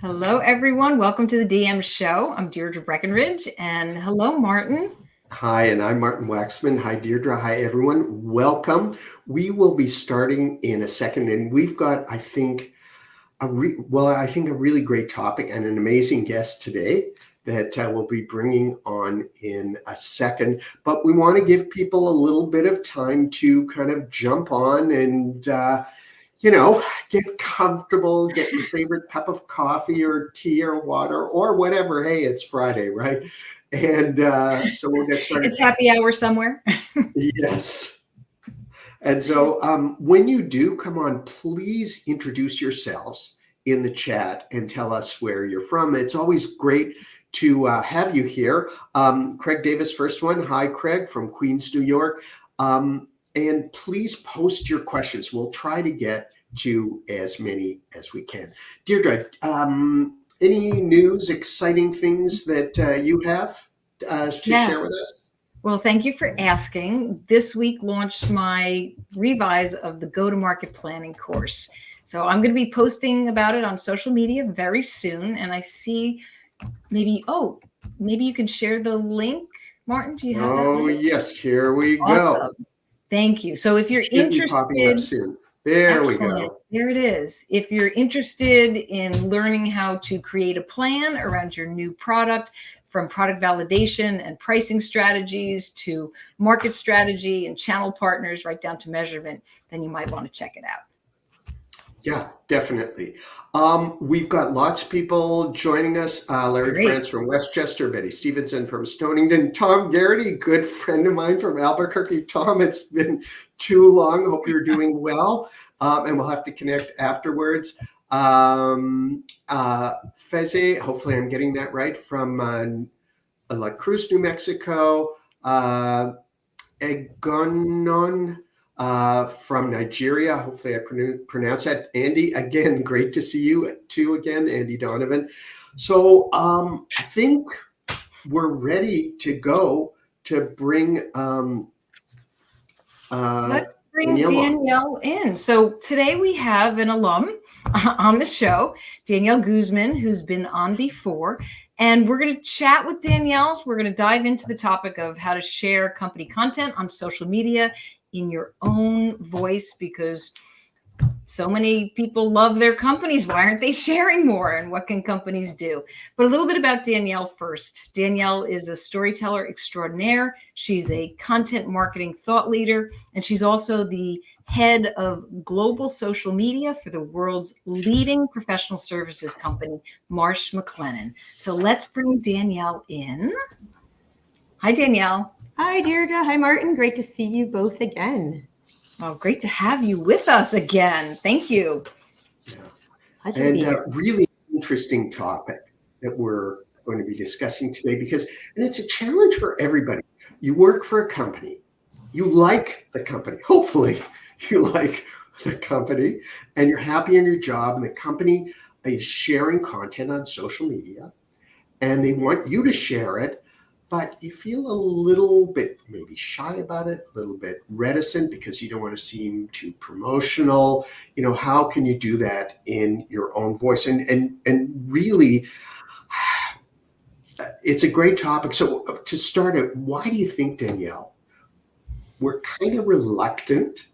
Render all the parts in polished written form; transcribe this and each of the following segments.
Hello, everyone. Welcome to the DM show. I'm Deirdre Breckenridge, and hello, Martin. Hi, and I'm Martin Waxman. Hi, Deirdre. Hi, everyone. Welcome. We will be starting in a second, and we've got, I think, a really great topic and an amazing guest today that we'll be bringing on in a second. But we want to give people a little bit of time to kind of jump on and get comfortable, get your favorite cup of coffee or tea or water or whatever. Hey, it's Friday, right? And so we'll get started. It's happy hour somewhere. Yes. And so when you do come on, please introduce yourselves in the chat and tell us where you're from. It's always great to have you here. Craig Davis, first one. Hi, Craig from Queens, New York. And please post your questions. We'll try to get to as many as we can. Deirdre, any news, exciting things that you have to share with us? Well, thank you for asking. This week launched my revise of the go-to-market planning course. So I'm going to be posting about it on social media very soon. And I see maybe you can share the link. Martin, do you have that link? Oh, yes. Here we Awesome. go. Thank you. So if you're Popping up soon. There we go. There it is. If you're interested in learning how to create a plan around your new product, from product validation and pricing strategies to market strategy and channel partners, right down to measurement, then you might want to check it out. Yeah, definitely. We've got lots of people joining us. Larry France from Westchester, Betty Stevenson from Stonington, Tom Garrity, good friend of mine from Albuquerque. Tom, it's been too long. Hope you're doing well. And we'll have to connect afterwards. Feze, hopefully I'm getting that right, from La Cruz, New Mexico. Egonon from Nigeria. Hopefully I pronounced that. Andy, again, great to see you too again, Andy Donovan. So I think we're ready to go to bring let's bring Danielle in. So today we have an alum on the show, Danielle Guzman, who's been on before. And we're going to chat with Danielle. We're going to dive into the topic of how to share company content on social media in your own voice, because so many people love their companies. Why aren't they sharing more? And what can companies do? But a little bit about Danielle first. Danielle is a storyteller extraordinaire. She's a content marketing thought leader, and she's also the head of global social media for the world's leading professional services company, Marsh McLennan. So let's bring Danielle in. Hi, Danielle. Hi, Deirdre. Hi, Martin. Great to see you both again. Oh, great to have you with us again. Thank you. Yeah. And really interesting topic that we're going to be discussing today, and it's a challenge for everybody. You work for a company, you like the company, hopefully you like the company, and you're happy in your job, and the company is sharing content on social media, and they want you to share it, but you feel a little bit maybe shy about it, a little bit reticent because you don't want to seem too promotional. How can you do that in your own voice? And really, it's a great topic. So to start it, why do you think, Danielle, we're kind of reluctant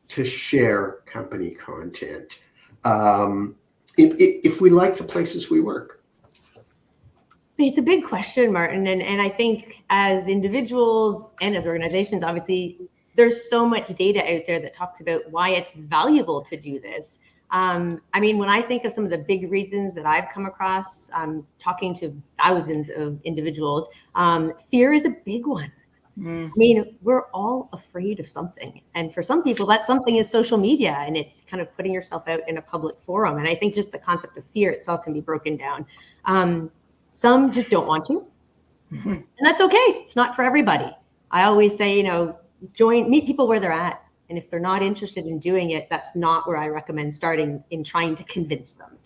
to share company content if we like the places we work? It's a big question, Martin. And I think as individuals and as organizations, obviously, there's so much data out there that talks about why it's valuable to do this. When I think of some of the big reasons that I've come across, talking to thousands of individuals, fear is a big one. We're all afraid of something. And for some people, that something is social media, and it's kind of putting yourself out in a public forum. And I think just the concept of fear itself can be broken down. Some just don't want to, and that's okay. It's not for everybody. I always say, meet people where they're at. And if they're not interested in doing it, that's not where I recommend starting in trying to convince them.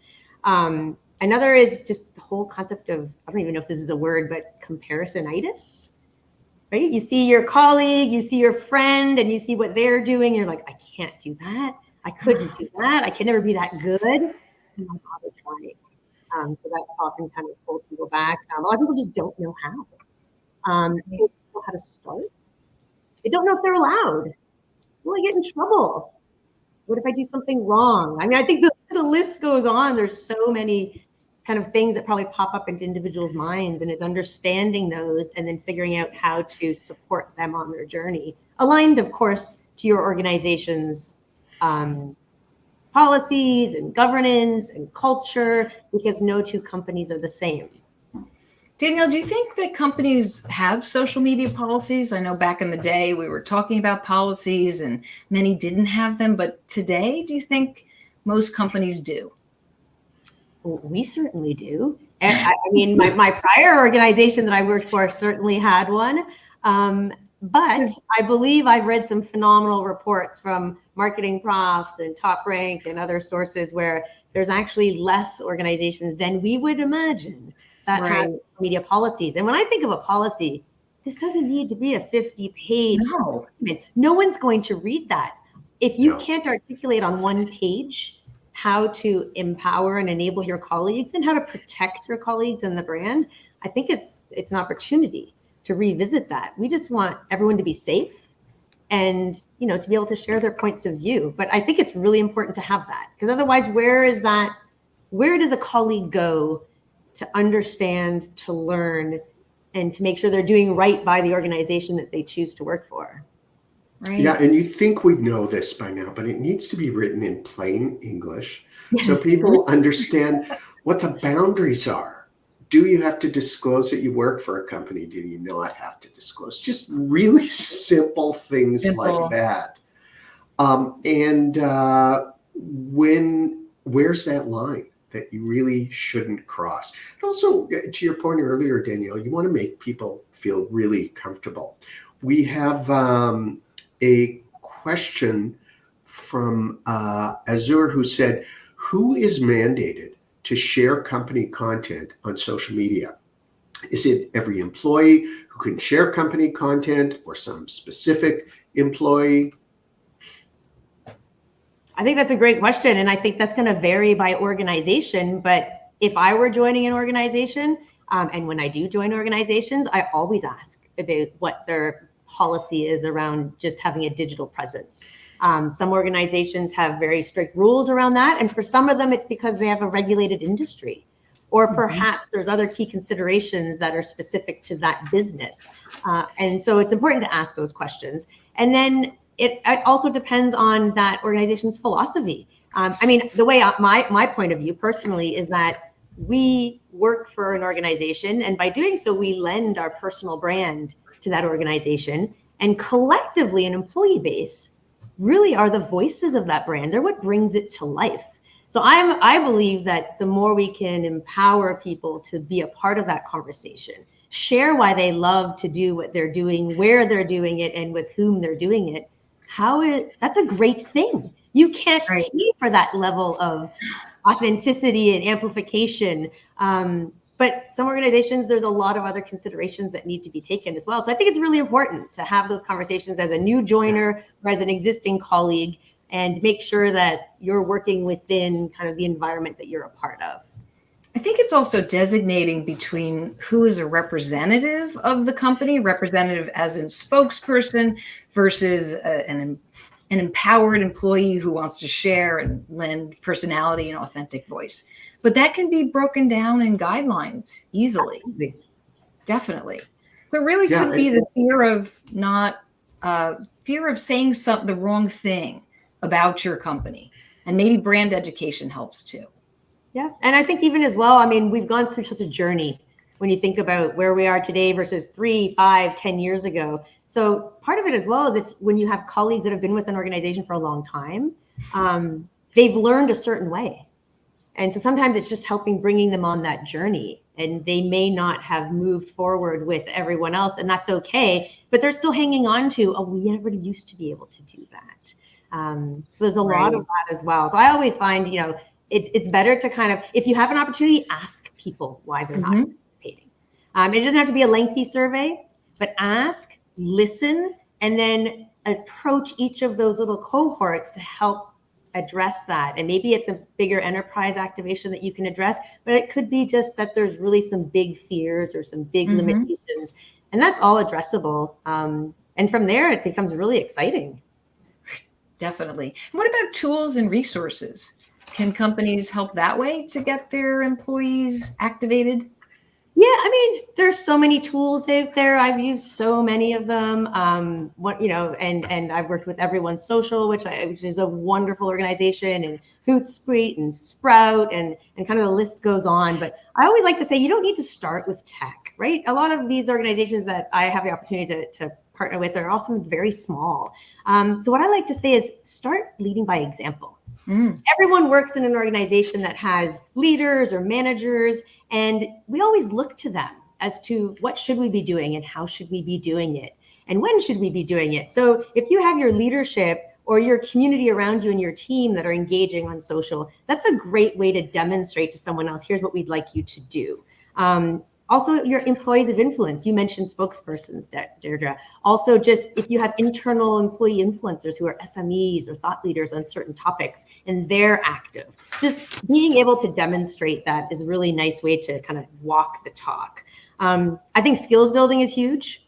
Another is just the whole concept of, I don't even know if this is a word, but comparisonitis, right? You see your colleague, you see your friend, and you see what they're doing. You're like, I can't do that. I couldn't do that. I can never be that good. am I bother trying? So that often kind of pulls people back. A lot of people just don't know how. They don't know how to start. They don't know if they're allowed. Will I get in trouble? What if I do something wrong? I mean, I think the list goes on. There's so many kind of things that probably pop up into individuals' minds, and it's understanding those and then figuring out how to support them on their journey, aligned, of course, to your organization's policies and governance and culture, because no two companies are the same. Danielle, do you think that companies have social media policies? I know back in the day we were talking about policies and many didn't have them, but today, do you think most companies do? Well, we certainly do. I mean, my prior organization that I worked for certainly had one. But I believe I've read some phenomenal reports from Marketing Profs and Top Rank and other sources where there's actually less organizations than we would imagine that has media policies. And when I think of a policy, this doesn't need to be a 50-page document. No one's going to read that. If you can't articulate on one page how to empower and enable your colleagues and how to protect your colleagues and the brand, I think it's an opportunity to revisit that. We just want everyone to be safe and, you know, to be able to share their points of view. But I think it's really important to have that, because otherwise, where does a colleague go to understand, to learn, and to make sure they're doing right by the organization that they choose to work for? Right. Yeah, and you'd think we'd know this by now, but it needs to be written in plain English so people understand what the boundaries are. Do you have to disclose that you work for a company? Do you not have to disclose? Just really simple things like that. Where's that line that you really shouldn't cross? And also, to your point earlier, Danielle, you want to make people feel really comfortable. We have a question from Azur, who said, who is mandated to share company content on social media? Is it every employee who can share company content, or some specific employee? I think that's a great question. And I think that's going to vary by organization. But if I were joining an organization, and when I do join organizations, I always ask about what their policy is around just having a digital presence. Some organizations have very strict rules around that. And for some of them, it's because they have a regulated industry, or perhaps there's other key considerations that are specific to that business. And so it's important to ask those questions. And then it also depends on that organization's philosophy. I mean, the way my point of view personally is that we work for an organization, and by doing so, we lend our personal brand to that organization, and collectively an employee base really are the voices of that brand. They're what brings it to life. So I believe that the more we can empower people to be a part of that conversation, share why they love to do what they're doing, where they're doing it, and with whom they're doing it, that's a great thing. You can't pay for that level of authenticity and amplification. But some organizations, there's a lot of other considerations that need to be taken as well. So I think it's really important to have those conversations as a new joiner or as an existing colleague, and make sure that you're working within kind of the environment that you're a part of. I think it's also designating between who is a representative of the company, representative as in spokesperson, versus an empowered employee who wants to share and lend personality and authentic voice. But that can be broken down in guidelines easily. Absolutely. Definitely. So it really could be the fear of saying the wrong thing about your company. And maybe brand education helps too. Yeah. And I think even as well, I mean, we've gone through such a journey when you think about where we are today versus 3, 5, 10 years ago. So part of it as well is when you have colleagues that have been with an organization for a long time, they've learned a certain way. And so sometimes it's just bringing them on that journey, and they may not have moved forward with everyone else, and that's okay, but they're still hanging on to, we never used to be able to do that. So there's a lot of that as well. So I always find, it's better to kind of, if you have an opportunity, ask people why they're not participating. It doesn't have to be a lengthy survey, but ask, listen, and then approach each of those little cohorts to help address that. And maybe it's a bigger enterprise activation that you can address, but it could be just that there's really some big fears or some big limitations, and that's all addressable. And from there, it becomes really exciting. Definitely. What about tools and resources? Can companies help that way to get their employees activated? Yeah, I mean, there's so many tools out there. I've used so many of them. And I've worked with Everyone Social, which is a wonderful organization, and Hootsuite and Sprout, and kind of the list goes on. But I always like to say you don't need to start with tech, right? A lot of these organizations that I have the opportunity to partner with are also very small. So what I like to say is start leading by example. Everyone works in an organization that has leaders or managers, and we always look to them as to what should we be doing and how should we be doing it and when should we be doing it. So if you have your leadership or your community around you and your team that are engaging on social, that's a great way to demonstrate to someone else, here's what we'd like you to do. Also, your employees of influence. You mentioned spokespersons, Deirdre. Also, just if you have internal employee influencers who are SMEs or thought leaders on certain topics and they're active, just being able to demonstrate that is a really nice way to kind of walk the talk. I think skills building is huge.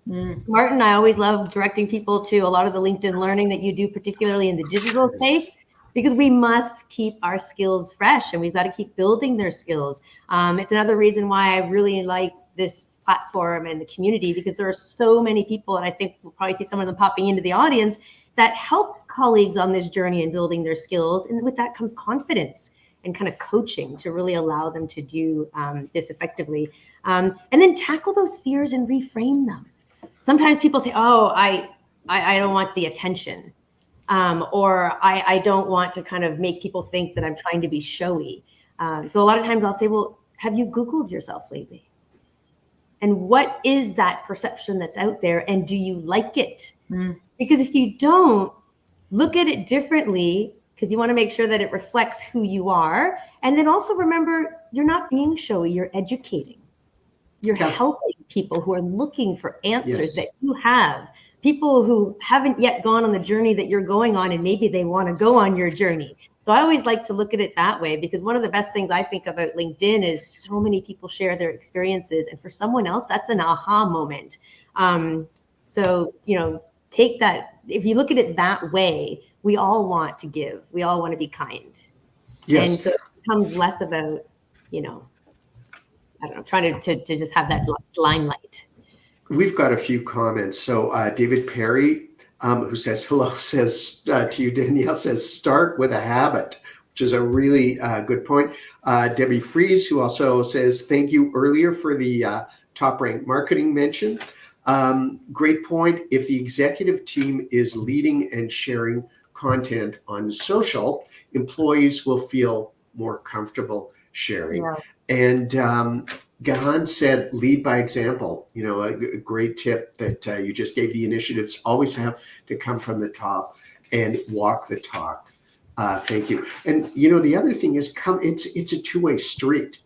Martin, I always love directing people to a lot of the LinkedIn learning that you do, particularly in the digital space, because we must keep our skills fresh and we've got to keep building their skills. It's another reason why I really like this platform and the community, because there are so many people, and I think we'll probably see some of them popping into the audience, that help colleagues on this journey in building their skills. And with that comes confidence and kind of coaching to really allow them to do this effectively. And then tackle those fears and reframe them. Sometimes people say, oh, I don't want the attention. Or I don't want to kind of make people think that I'm trying to be showy. So a lot of times I'll say, well, have you Googled yourself lately? And what is that perception that's out there? And do you like it? Because if you don't, look at it differently, because you want to make sure that it reflects who you are. And then also remember, you're not being showy, you're educating. You're helping people who are looking for answers that you have. People who haven't yet gone on the journey that you're going on, and maybe they want to go on your journey. So I always like to look at it that way, because one of the best things I think about LinkedIn is so many people share their experiences. And for someone else, that's an aha moment. So, take that. If you look at it that way, we all want to give. We all want to be kind. Yes. And so it becomes less about, I don't know, trying to just have that limelight. We've got a few comments. So David Perry, who says hello, says to you, Danielle, says start with a habit, which is a really good point. Debbie Fries, who also says thank you earlier for the top ranked marketing mention. Great point. If the executive team is leading and sharing content on social, employees will feel more comfortable sharing. And Gahan said, lead by example. A great tip that you just gave. The initiatives always have to come from the top and walk the talk. Thank you. And the other thing is, it's a two-way street.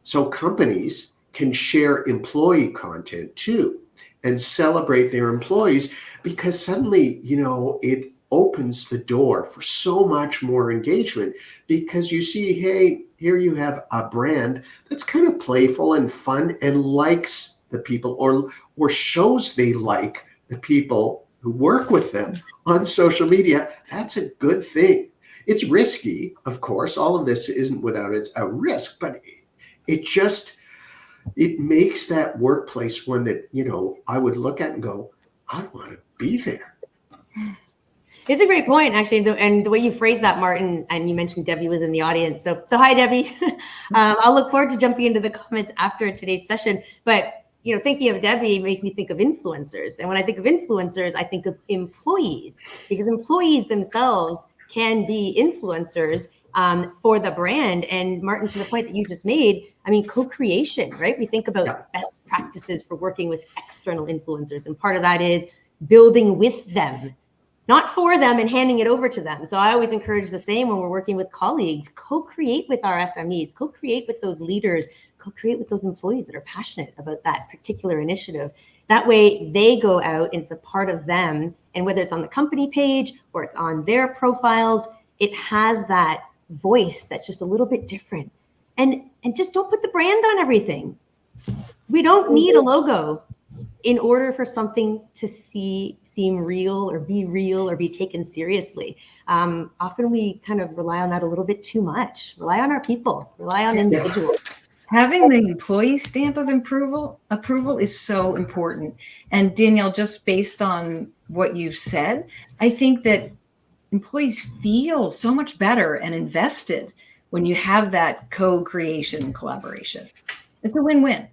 So companies can share employee content too and celebrate their employees, because suddenly, it opens the door for so much more engagement, because you see, hey, here you have a brand that's kind of playful and fun and likes the people, or shows they like the people who work with them on social media. That's a good thing. It's risky, of course. All of this isn't without its a risk, but it makes that workplace one that, I would look at and go, I want to be there. It's a great point, actually, and the way you phrased that, Martin, and you mentioned Debbie was in the audience. So hi, Debbie. I'll look forward to jumping into the comments after today's session. But thinking of Debbie makes me think of influencers, and when I think of influencers, I think of employees, because employees themselves can be influencers for the brand. And Martin, to the point that you just made, co-creation, right? We think about best practices for working with external influencers, and part of that is building with them, not for them and handing it over to them. So I always encourage the same when we're working with colleagues. Co-create with our SMEs, co-create with those leaders, co-create with those employees that are passionate about that particular initiative. That way they go out and it's a part of them. And whether it's on the company page or it's on their profiles, it has that voice that's just a little bit different. And just don't put the brand on everything. We don't need a logo in order for something to seem real or be taken seriously. Often we kind of rely on that a little bit too much. Rely on our people, rely on individuals. Having the employee stamp of approval is so important. And Danielle, just based on what you've said, I think that employees feel so much better and invested when you have that co-creation collaboration. It's a win-win.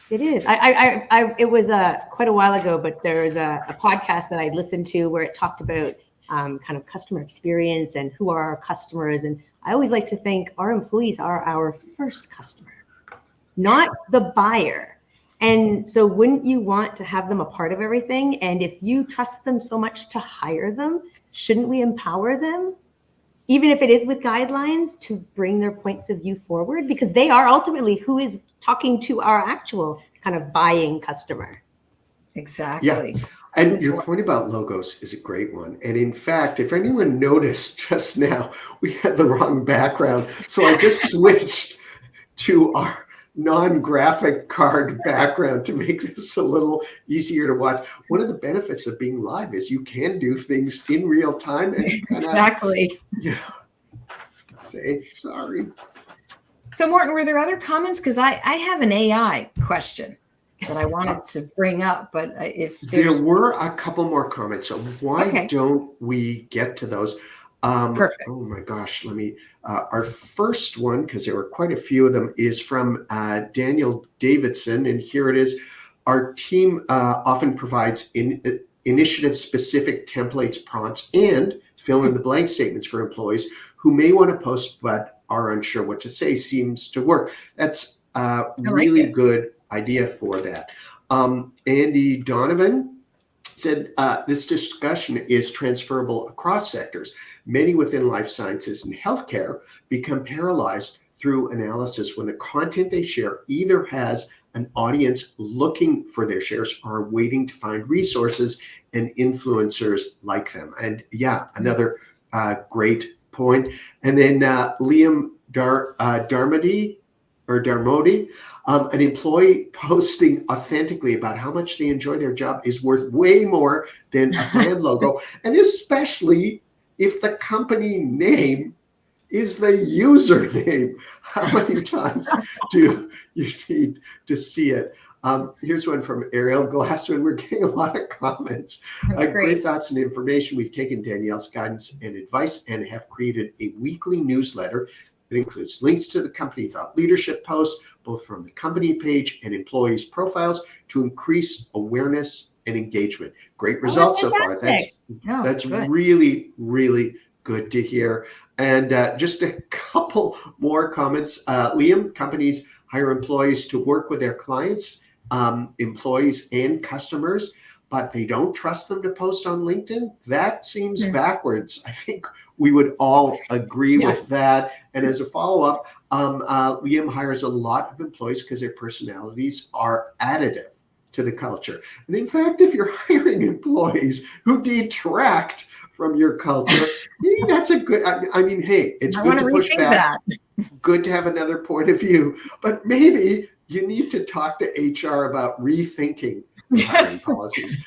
It is. It was quite a while ago, but there's a podcast that I listened to where it talked about kind of customer experience and who are our customers. And I always like to think our employees are our first customer, not the buyer. And so wouldn't you want to have them a part of everything? And if you trust them so much to hire them, shouldn't we empower them? Even if it is with guidelines, to bring their points of view forward, because they are ultimately who is talking to our actual kind of buying customer. Exactly. Yeah. And your point about logos is a great one. And in fact, if anyone noticed just now, we had the wrong background. So I just switched to our non-graphic card background to make this a little easier to watch. One of the benefits of being live is you can do things in real time and exactly. Say sorry. So Morton, were there other comments? Because I have an AI question that I wanted to bring up, but if there were a couple more comments, so why don't we get to those? Perfect. Oh my gosh, let me, our first one, because there were quite a few of them, is from Daniel Davidson, and here it is. Our team often provides initiative-specific templates, prompts, and fill-in-the-blank statements for employees who may want to post but are unsure what to say. Seems to work. That's a really good idea for that. Andy Donovan said this discussion is transferable across sectors. Many within life sciences and healthcare become paralyzed through analysis when the content they share either has an audience looking for their shares or waiting to find resources and influencers like them. And yeah, another great point. And then Liam Darmody, an employee posting authentically about how much they enjoy their job is worth way more than a brand logo, and especially if the company name is the username. How many times do you need to see it? Here's one from Ariel Glassman. We're getting a lot of comments. Great thoughts and information. We've taken Danielle's guidance and advice and have created a weekly newsletter. It includes links to the company thought leadership posts, both from the company page and employees' profiles, to increase awareness and engagement. Great results so far. That's really, really good to hear. And just a couple more comments. Liam, companies hire employees to work with their clients, employees and customers, but they don't trust them to post on LinkedIn. That seems backwards. I think we would all agree with that. And as a follow-up, Liam hires a lot of employees because their personalities are additive to the culture. And in fact, if you're hiring employees who detract from your culture, maybe that's a good, I mean, hey, it's good to push back. Good to have another point of view, but maybe you need to talk to HR about rethinking hiring policies.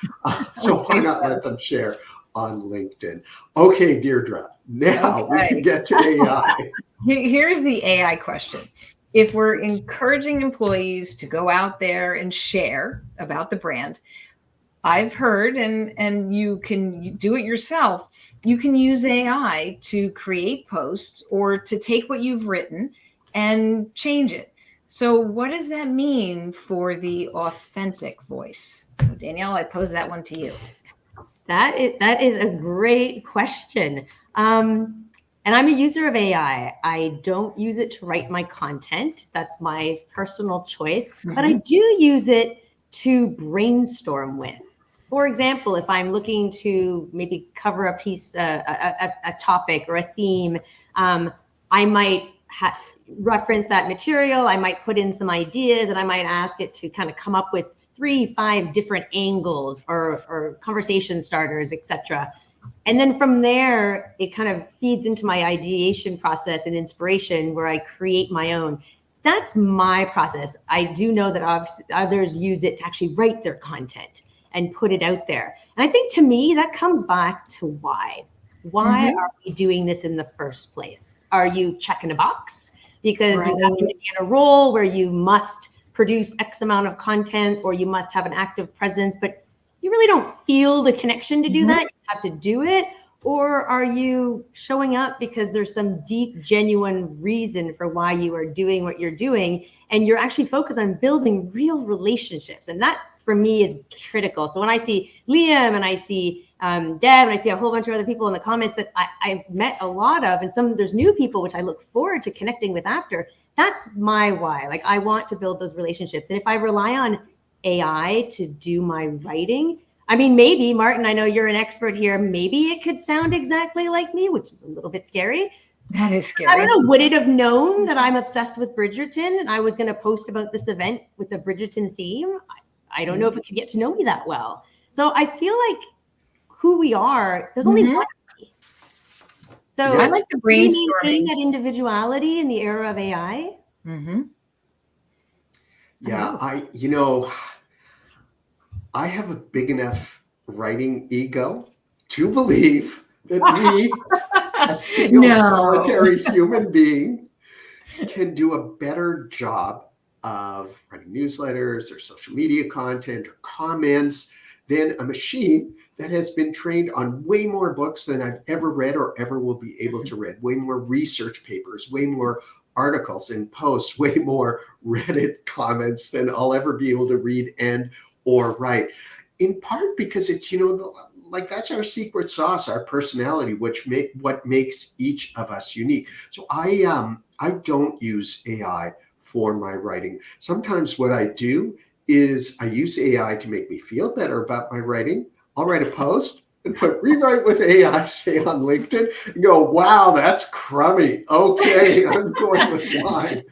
So why not let them share on LinkedIn? Okay, Deirdre, now we can get to AI. Here's the AI question. If we're encouraging employees to go out there and share about the brand, I've heard, and you can do it yourself, you can use AI to create posts or to take what you've written and change it. So what does that mean for the authentic voice? So Danielle, I pose that one to you. That is a great question. And I'm a user of AI. I don't use it to write my content. That's my personal choice. But I do use it to brainstorm with. For example, if I'm looking to maybe cover a piece, a topic or a theme, I might reference that material. I might put in some ideas and I might ask it to kind of come up with 3-5 different angles or conversation starters, etc. And then from there, it kind of feeds into my ideation process and inspiration where I create my own. That's my process. I do know that others use it to actually write their content and put it out there. And I think to me, that comes back to why. Why are we doing this in the first place? Are you checking a box because you happen to be in a role where you must produce X amount of content or you must have an active presence, but you really don't feel the connection to do that? You have to do it. Or are you showing up because there's some deep, genuine reason for why you are doing what you're doing, and you're actually focused on building real relationships? And that, for me, is critical. So when I see Liam and I see Deb and I see a whole bunch of other people in the comments that I've met a lot of, and there's new people which I look forward to connecting with after, that's my why. Like, I want to build those relationships. And if I rely on AI to do my writing, I mean, maybe, Martin, I know you're an expert here. Maybe it could sound exactly like me, which is a little bit scary. That is scary. I don't know. Would it have known that I'm obsessed with Bridgerton and I was going to post about this event with a Bridgerton theme? I don't know if it could get to know me that well. So I feel like who we are, there's only one. So I like the brainstorming. That individuality in the era of AI. Yeah, I have a big enough writing ego to believe that we, a single solitary human being, can do a better job of writing newsletters or social media content or comments than a machine that has been trained on way more books than I've ever read or ever will be able to read, way more research papers, way more articles and posts, way more Reddit comments than I'll ever be able to read and or write, in part because it's, like, that's our secret sauce, our personality, what makes each of us unique. So I don't use AI for my writing. Sometimes what I do is I use AI to make me feel better about my writing. I'll write a post and put rewrite with AI, say on LinkedIn, and go, wow, that's crummy. Okay, I'm going with mine.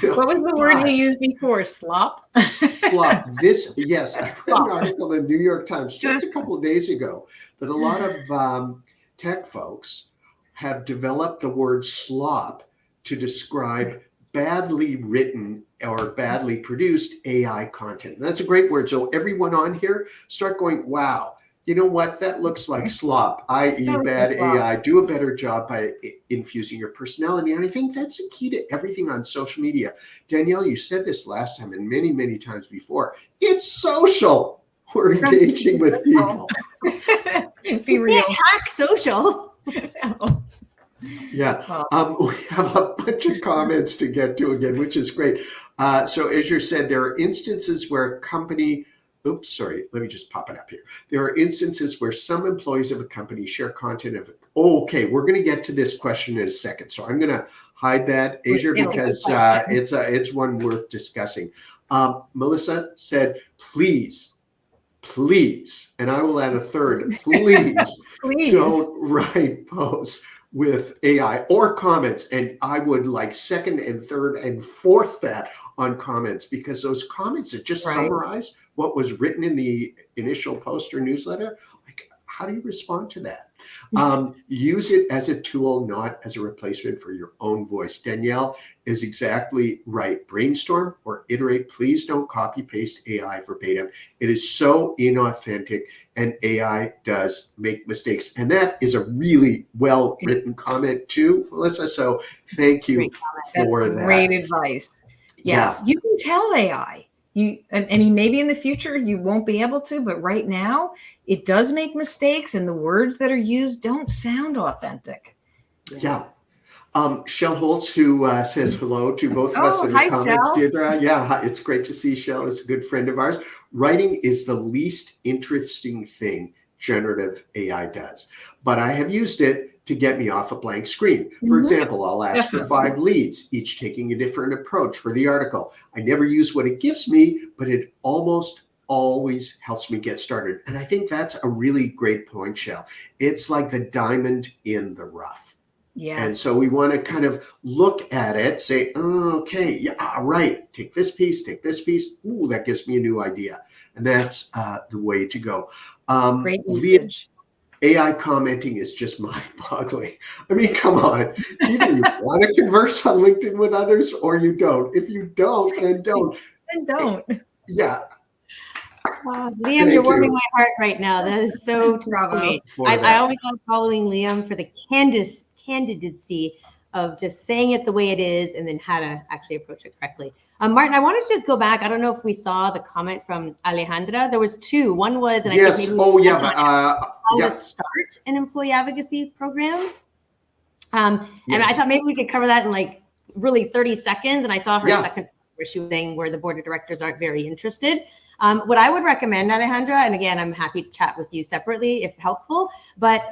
What was the word you used before? Slop? Slop. Yes, I read an article in the New York Times just a couple of days ago that a lot of tech folks have developed the word slop to describe badly written or badly produced AI content. And that's a great word. So everyone on here, start going, wow, you know what? That looks like slop, i.e. bad AI. Do a better job by infusing your personality. And I think that's the key to everything on social media. Danielle, you said this last time and many, many times before. It's social. We're engaging with people. Be real. Hack social. Yeah, we have a bunch of comments to get to again, which is great. So as you said, there are instances where a company, let me just pop it up here. There are instances where some employees of a company share content of, okay, we're going to get to this question in a second. So I'm going to hide that, Asia, because it's one worth discussing. Melissa said, please, and I will add a third, please. Don't write posts with AI or comments. And I would like second and third and fourth that on comments, because those comments that just summarize what was written in the initial post or newsletter, like, how do you respond to that? Use it as a tool, not as a replacement for your own voice. Danielle is exactly right. Brainstorm or iterate. Please don't copy paste AI verbatim. It is so inauthentic, and AI does make mistakes. And that is a really well written comment too, Melissa. So thank you for that. Great advice. Yes, you can tell AI. I mean, maybe in the future you won't be able to, but right now it does make mistakes, and the words that are used don't sound authentic. Yeah. Shell Holtz, who says hello to both of us in the comments. Shell. Deirdre. Yeah, it's great to see Shell. It's a good friend of ours. Writing is the least interesting thing generative AI does, but I have used it to get me off a blank screen. For example, I'll ask for 5 leads, each taking a different approach for the article. I never use what it gives me, but it almost always helps me get started. And I think that's a really great point, Shell. It's like the diamond in the rough. Yes. And so we want to kind of look at it, say, oh, okay, yeah, right. Take this piece, take this piece. Ooh, that gives me a new idea. And that's the way to go. Great usage. AI commenting is just mind-boggling. I mean, come on. Either you want to converse on LinkedIn with others or you don't. If you don't, then don't. And don't. Yeah. Liam, you're warming my heart right now. That is so to the point. I always love following Liam for the candidacy of just saying it the way it is and then how to actually approach it correctly. Martin, I wanted to just go back. I don't know if we saw the comment from Alejandra. There was two. One was, and yes. I think maybe how to start an employee advocacy program. And I thought maybe we could cover that in like really 30 seconds. And I saw her second where she was saying where the board of directors aren't very interested. What I would recommend, Alejandra, and again, I'm happy to chat with you separately if helpful, but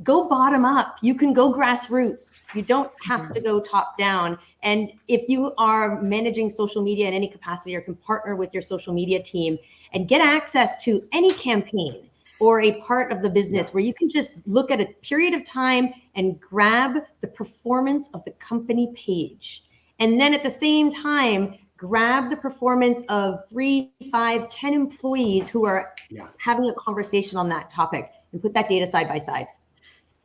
go bottom up. You can go grassroots. You don't have to go top down. And if you are managing social media in any capacity or can partner with your social media team and get access to any campaign or a part of the business where you can just look at a period of time and grab the performance of the company page. And then at the same time, grab the performance of 3, 5, 10 employees who are having a conversation on that topic and put that data side by side.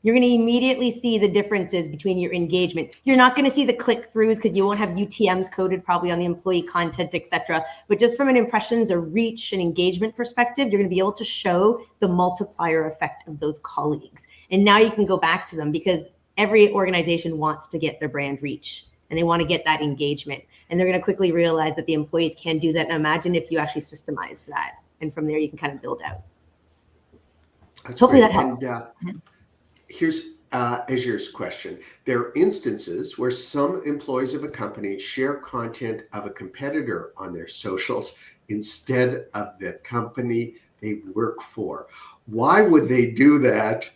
You're going to immediately see the differences between your engagement. You're not going to see the click-throughs because you won't have UTMs coded probably on the employee content, et cetera. But just from an impressions or reach and engagement perspective, you're going to be able to show the multiplier effect of those colleagues. And now you can go back to them because every organization wants to get their brand reach and they want to get that engagement. And they're going to quickly realize that the employees can do that. And imagine if you actually systemize that. And from there, you can kind of build out. Hopefully that helps. And, here's Azur's question. There are instances where some employees of a company share content of a competitor on their socials instead of the company they work for. Why would they do that?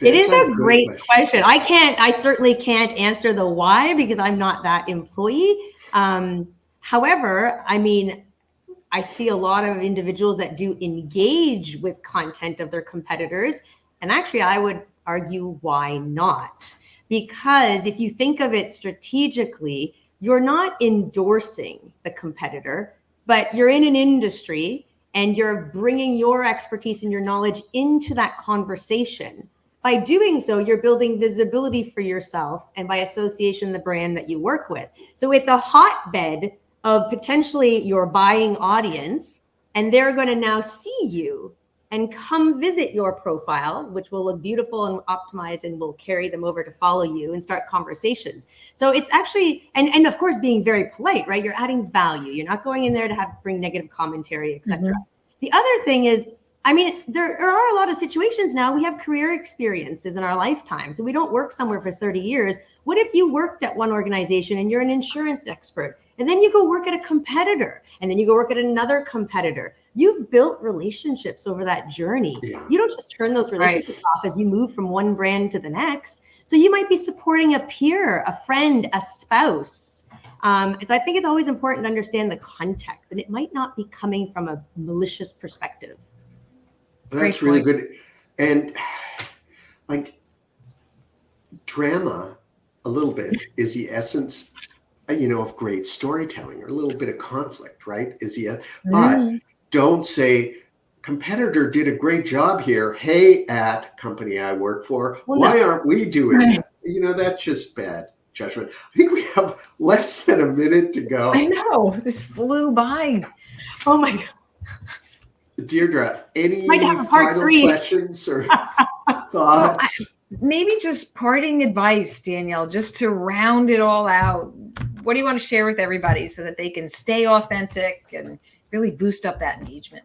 It is a great question. I certainly can't answer the why because I'm not that employee. However, I mean, I see a lot of individuals that do engage with content of their competitors. And actually, I would argue why not? Because if you think of it strategically, you're not endorsing the competitor, but you're in an industry and you're bringing your expertise and your knowledge into that conversation. By doing so, you're building visibility for yourself and by association, the brand that you work with. So it's a hotbed of potentially your buying audience, and they're going to now see you and come visit your profile, which will look beautiful and optimized and will carry them over to follow you and start conversations. So it's actually, and of course, being very polite, right? You're adding value. You're not going in there to bring negative commentary, et cetera. The other thing is, I mean, there are a lot of situations now. We have career experiences in our lifetime. So we don't work somewhere for 30 years. What if you worked at one organization and you're an insurance expert, and then you go work at a competitor, and then you go work at another competitor? You've built relationships over that journey. You don't just turn those relationships off as you move from one brand to the next. So you might be supporting a peer, a friend, a spouse. So I think it's always important to understand the context, and it might not be coming from a malicious perspective. That's really good. And like drama, a little bit is the essence, of great storytelling, or a little bit of conflict, right? But don't say competitor did a great job here. Hey, at company I work for, why aren't we doing that? That's just bad judgment. I think we have less than a minute to go. I know, this flew by. Oh my God. Deirdre, any final questions or thoughts? Maybe just parting advice, Danielle, just to round it all out. What do you want to share with everybody so that they can stay authentic and really boost up that engagement?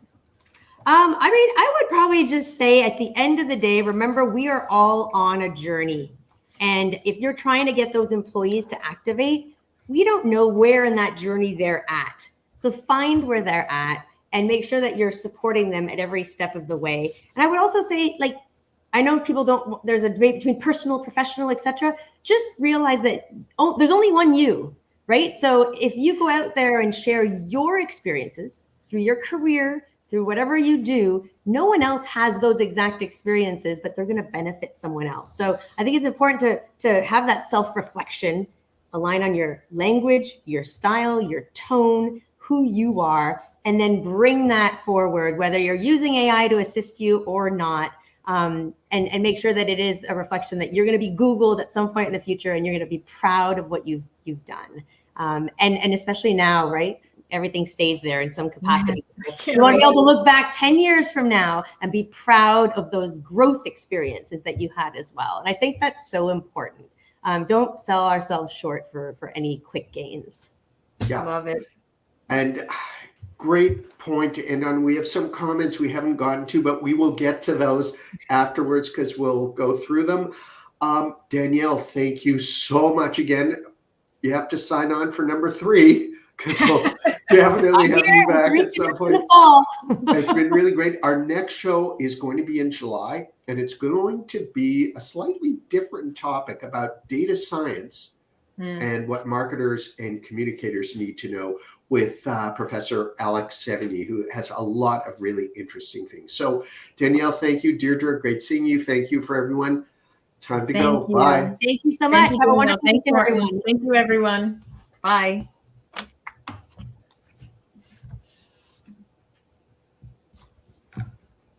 I would probably just say at the end of the day, remember, we are all on a journey. And if you're trying to get those employees to activate, we don't know where in that journey they're at. So find where they're at and make sure that you're supporting them at every step of the way. And I would also say, like, I know people there's a debate between personal, professional, et cetera. Just realize that there's only one you, right? So if you go out there and share your experiences through your career, through whatever you do, no one else has those exact experiences, but they're going to benefit someone else. So I think it's important to have that self-reflection, align on your language, your style, your tone, who you are, and then bring that forward, whether you're using AI to assist you or not, and make sure that it is a reflection that you're going to be Googled at some point in the future, and you're going to be proud of what you've done. And especially now, right? Everything stays there in some capacity. So you want to be able to look back 10 years from now and be proud of those growth experiences that you had as well. And I think that's so important. Don't sell ourselves short for any quick gains. Yeah. Love it. And great point to end on. We have some comments we haven't gotten to, but we will get to those afterwards because we'll go through them. Danielle, thank you so much again. You have to sign on for number 3 because we'll definitely have you back at some point. It's been really great. Our next show is going to be in July, and it's going to be a slightly different topic about data science and what marketers and communicators need to know with Professor Alex Sevigny, who has a lot of really interesting things. So, Danielle, thank you. Deirdre, great seeing you. Thank you for everyone. Time to go. Bye. Thank you so much. Have a wonderful weekend, everyone. Thank you, everyone. Bye.